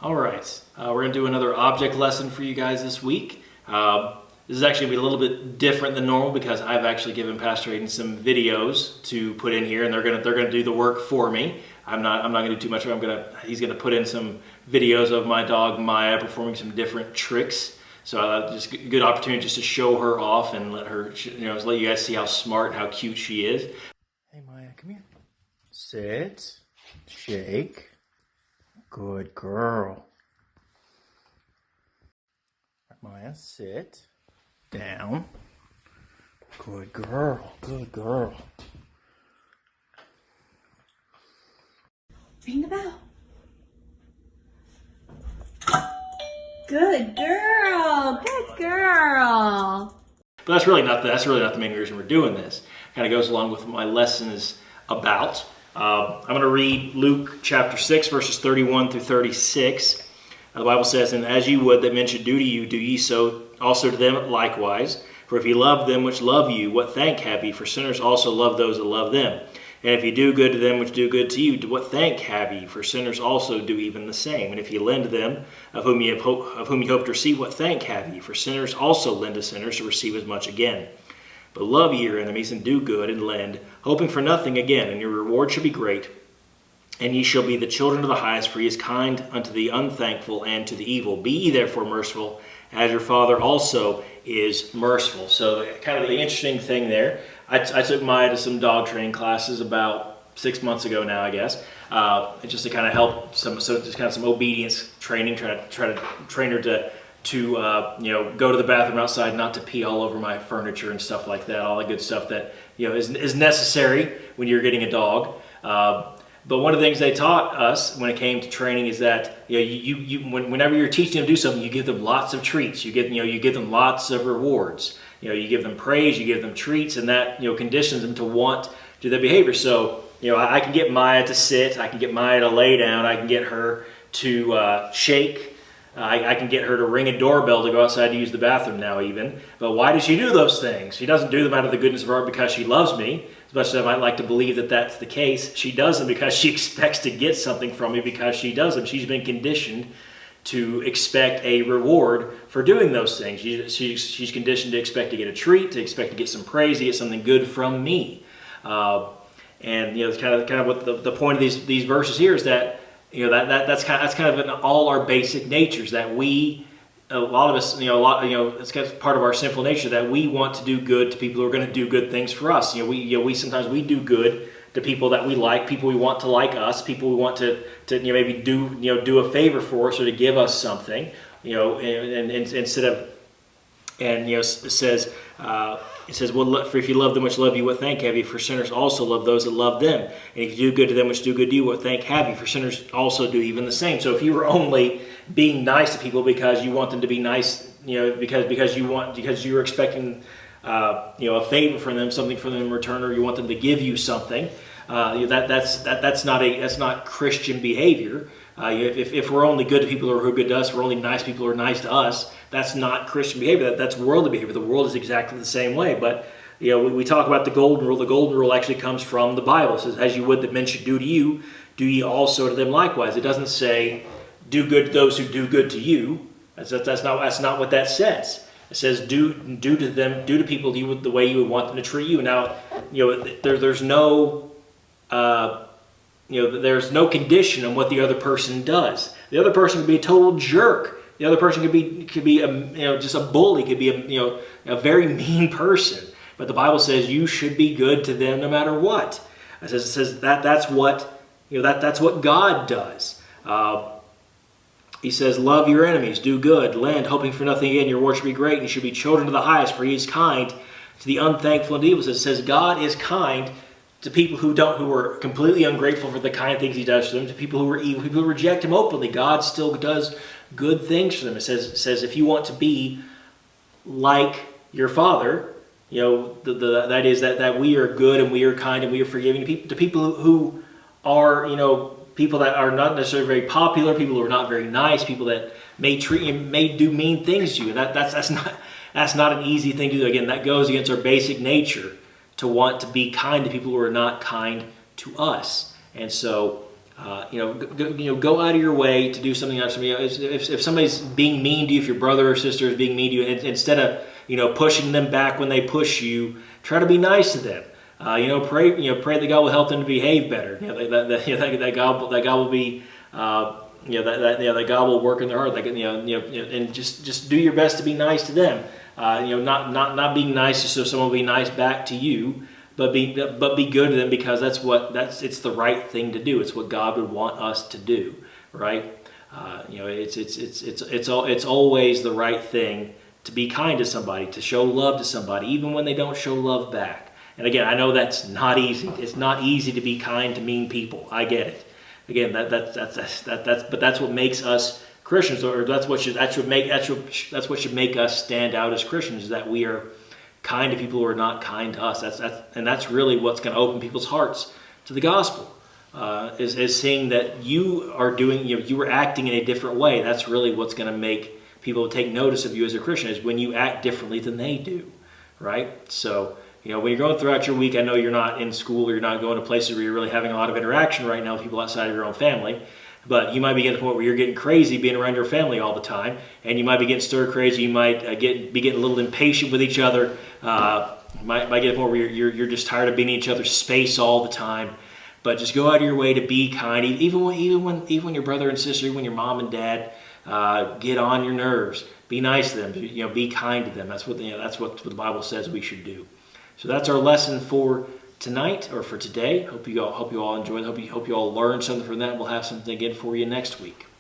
All right, we're going to do another object lesson for you guys this week. This is actually going to be a little bit different than normal because I've actually given Pastor Aiden some videos to put in here, and they're going to do the work for me. I'm not going to do too much. He's going to put in some videos of my dog Maya performing some different tricks. So just a good opportunity just to show her off and let you guys see how smart and how cute she is. Hey Maya, come here. Sit. Shake. Good girl. Maya, sit. Down. Good girl. Good girl. Ring the bell. Good girl. Good girl. But that's really not the main reason we're doing this. Kind of goes along with what my lesson is about. I'm going to read Luke chapter 6, verses 31 through 36. The Bible says, "And as you would that men should do to you, do ye so also to them likewise. For if ye love them which love you, what thank have ye? For sinners also love those that love them. And if ye do good to them which do good to you, what thank have ye? For sinners also do even the same. And if ye lend to them of whom ye hope to receive, what thank have ye? For sinners also lend to sinners to receive as much again. But love ye your enemies, and do good, and lend, hoping for nothing again, and your reward shall be great. And ye shall be the children of the highest, for he is kind unto the unthankful and to the evil. Be ye therefore merciful, as your Father also is merciful." So kind of the interesting thing there, I took Maya to some dog training classes about 6 months ago now, I guess. Just to kind of help some obedience training, try to train her to go to the bathroom outside, not to pee all over my furniture and stuff like that, all the good stuff that is necessary when you're getting a dog. But one of the things they taught us when it came to training is that whenever you're teaching them to do something, you give them lots of treats. You give them lots of rewards. You give them praise, you give them treats, and that conditions them to want to do that behavior. So I can get Maya to sit, I can get Maya to lay down, I can get her to shake. I can get her to ring a doorbell to go outside to use the bathroom now even. But why does she do those things? She doesn't do them out of the goodness of her heart because she loves me. As much as I might like to believe that that's the case, she does them because she expects to get something from me because she does them. She's been conditioned to expect a reward for doing those things. She's conditioned to expect to get a treat, to expect to get some praise, to get something good from me. And it's kind of what the point of these verses here is that that's kind of in all our basic natures, that a lot of us, it's kind of part of our sinful nature that we want to do good to people who are going to do good things for us. We sometimes do good to people that we like, people we want to like us, people we want to maybe do a favor for us or to give us something, and instead of, and it says, well, for if you love them which love you, what thank have you? For sinners also love those that love them. And if you do good to them which do good to you, what thank have you? For sinners also do even the same. So if you were only being nice to people because you want them to be nice, because you're expecting a favor from them, something from them in return, or you want them to give you something, that's not Christian behavior. If we're only good to people who are good to us, we're only nice people who are nice to us, that's not Christian behavior. That's worldly behavior. The world is exactly the same way. But we talk about the golden rule. The golden rule actually comes from the Bible. It says, "As you would that men should do to you, do ye also to them likewise." It doesn't say, "Do good to those who do good to you." That's not what that says. It says, "Do to people the way you would want them to treat you." Now, there's no there's no condition on what the other person does. The other person could be a total jerk. The other person could be just a bully. Could be a very mean person. But the Bible says you should be good to them no matter what. It says that's what God does. He says, "Love your enemies, do good, lend, hoping for nothing again. Your reward should be great, and you should be children of the highest, for He is kind to the unthankful and evil." It says God is kind to people who are completely ungrateful for the kind of things He does to them, to people who are evil, people who reject Him openly. God still does good things for them. It says if you want to be like your Father, that is that we are good and we are kind and we are forgiving to people who are people that are not necessarily very popular, people who are not very nice, people that may do mean things to you. That's not an easy thing to do. Again, that goes against our basic nature to want to be kind to people who are not kind to us. And so Go out of your way to do something else. If somebody's being mean to you, if your brother or sister is being mean to you, and instead of pushing them back when they push you, try to be nice to them. Pray that God will help them to behave better. That God will be. That God will work in their heart. And just do your best to be nice to them. Not being nice just so someone will be nice back to you, but be good to them because it's the right thing to do. It's what God would want us to do, right? It's always the right thing to be kind to somebody, to show love to somebody, even when they don't show love back. And again, I know that's not easy. It's not easy to be kind to mean people. I get it. Again, but that's what makes us Christians, or that's what should make us stand out as Christians, is that we are kind to people who are not kind to us. That's really what's going to open people's hearts to the gospel. Is seeing that you are acting in a different way. That's really what's going to make people take notice of you as a Christian, is when you act differently than they do, right? So, when you're going throughout your week, I know you're not in school or you're not going to places where you're really having a lot of interaction right now with people outside of your own family, but you might be getting to the point where you're getting crazy being around your family all the time, and you might be getting stir crazy. You might be getting a little impatient with each other. Might get to the point where you're just tired of being in each other's space all the time. But just go out of your way to be kind, even when your brother and sister, when your mom and dad get on your nerves. Be nice to them. Be kind to them. That's what the Bible says we should do. So that's our lesson for tonight, or for today. Hope you all enjoyed. Hope you all learned something from that. We'll have something again for you next week.